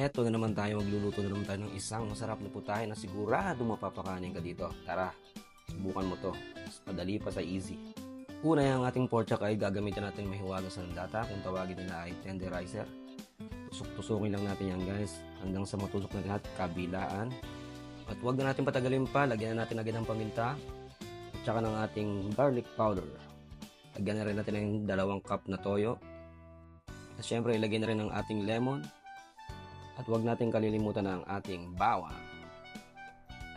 Eto na naman tayo, magluluto na naman tayo ng isang masarap na putahe na sigurado mapapakanin ka dito. Tara, subukan mo to. Mas madali pa sa easy. Una, yung ating pork chop ay gagamitin natin mahiwagas ng data. Kung tawagin nila ay tenderizer. Tusok-tusukin lang natin yan guys. Hanggang sa matusok na lahat, kabilaan. At huwag na natin patagalin pa. Lagyan na natin agad ng paminta. At saka ng ating garlic powder. Lagyan na rin natin ng 2 cup na toyo. At syempre, ilagay na rin ang ating lemon. At huwag natin kalilimutan ang ating bawang.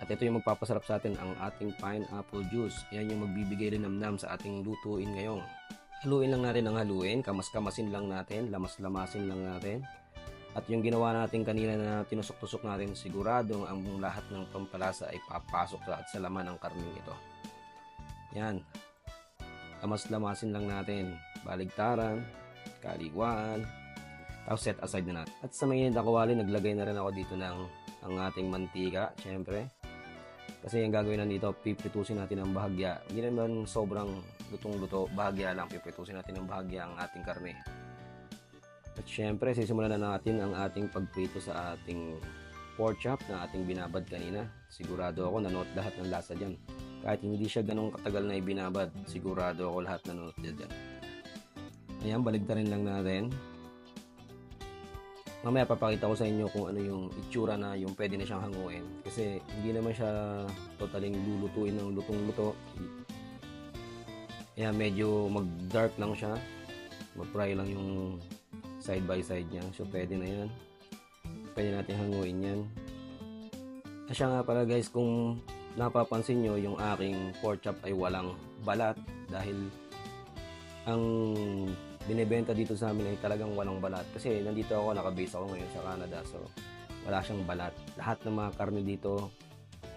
At ito yung magpapasarap sa atin, ang ating pineapple juice. Yan yung magbibigay rin namnam sa ating lutuin ngayon. Haluin lang natin ang haluin, kamas-kamasin lang natin, lamas-lamasin lang natin. At yung ginawa natin kanina na tinusok-tusok natin, siguradong ang lahat ng pampalasa ay papasok sa laman ng karning ito. Yan. Kamas-lamasin lang natin, baligtaran, kaliwaan. Tapos set aside na natin. At sa mainit na kawali, naglagay na rin ako dito ng ang ating mantika, syempre. Kasi yung gagawin na dito, pipritusin natin ng bahagya. Hindi naman sobrang lutong-luto, bahagya lang. Pipritusin natin ng bahagya ang ating karne. At syempre, sisimulan na natin ang ating pagprito sa ating pork chop na ating binabad kanina. Sigurado ako nanood lahat ng lasa dyan. Kahit hindi siya ganong katagal na ibinabad, sigurado ako lahat nanood dyan. Ayan, baligtarin lang natin. Mamaya papakita ko sa inyo kung ano yung itsura na yung pwede na siyang hanguin. Kasi hindi naman siya totaling lulutuin ng lutong-luto. Kaya medyo mag-dark lang siya. Mag-fry lang yung side by side niya. So pwede na yan. Pwede natin hanguin yan. At siya nga pala guys, kung napapansin nyo, yung aking pork chop ay walang balat. Dahil ang binibenta dito sa amin ay talagang walang balat. Kasi nandito ako, nakabase ako ngayon sa Canada. So, wala siyang balat. Lahat ng mga karne dito,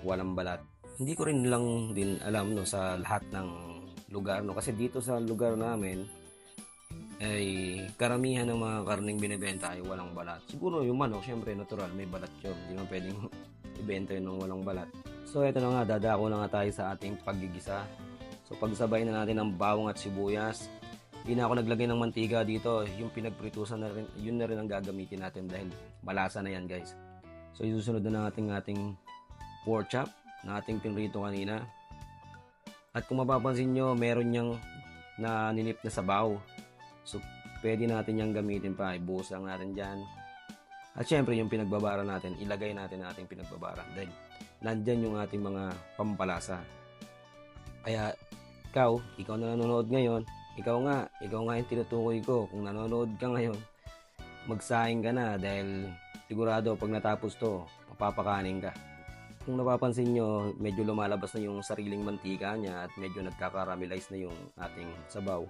walang balat. Hindi ko rin lang din alam no, sa lahat ng lugar. No? Kasi dito sa lugar namin, ay karamihan ng mga karneng binibenta ay walang balat. Siguro yung manok, syempre natural, may balat yun. Hindi naman pwedeng ibenta yun ng walang balat. So, ito na nga, dadako na nga tayo sa ating paggigisa. So, pagsabay na natin ang bawang at sibuyas. Hindi na ako naglagay ng mantiga dito. Yung pinagpritusan na rin, yun na rin ang gagamitin natin dahil malasa na yan guys. So isusunod na natin ating pork chop na ating pinrito kanina. At kung mapapansin nyo, meron niyang naninip na sabaw. So pwede natin yang gamitin pa. Ibuhos lang natin dyan. At syempre yung pinagbabara natin, ilagay natin ang ating pinagbabara. Dahil nandyan yung ating mga pampalasa. Kaya ikaw na nanonood ngayon, ikaw nga yung tinutukoy ko. Kung nanonood ka ngayon, magsaing ka na dahil sigurado pag natapos to, mapapakanin ka. Kung napapansin nyo, medyo lumalabas na yung sariling mantika niya at medyo nagkakaramelize na yung ating sabaw.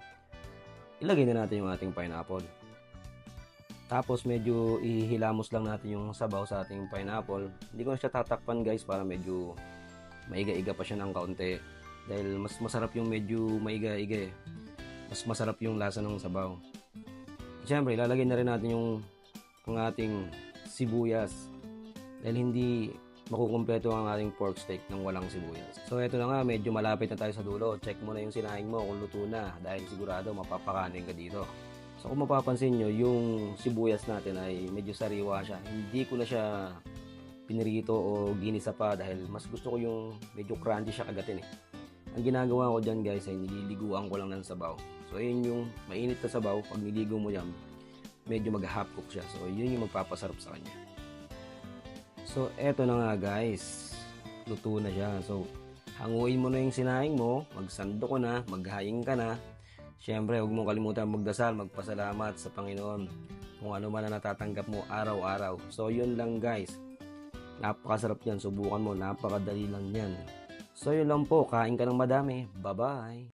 Ilagay na natin yung ating pineapple. Tapos medyo ihilamos lang natin yung sabaw sa ating pineapple. Hindi ko na siya tatakpan guys para medyo maiga-iga pa siya ng kaunti. Dahil mas masarap yung medyo maiga-iga eh. Mas masarap yung lasa ng sabaw. Siyempre, ilalagay na rin natin ang ating sibuyas. Dahil hindi makukumpleto ang ating pork steak ng walang sibuyas. So, eto na nga, medyo malapit na tayo sa dulo. Check mo na yung sinaing mo kung luto na. Dahil sigurado mapapakanin ka dito. So, kung mapapansin nyo, yung sibuyas natin ay medyo sariwa siya. Hindi ko na siya pinirito o ginisa pa dahil mas gusto ko yung medyo crunchy siya kagatin eh. Ang ginagawa ko dyan guys ay nililiguan ko lang ng sabaw. So yun yung mainit na sabaw, pag niligo mo yan, medyo mag-half cook siya. So yun yung magpapasarap sa kanya. So eto na nga guys, luto na siya. So hanguin mo na yung sinaing mo, magsando ko na, maghaying ka na. Siyempre huwag mong kalimutan magdasal, magpasalamat sa Panginoon kung ano man na natatanggap mo araw-araw. So yun lang guys, napakasarap yan, subukan mo, napakadali lang yan. So yun lang po, kain ka ng madami. Bye-bye!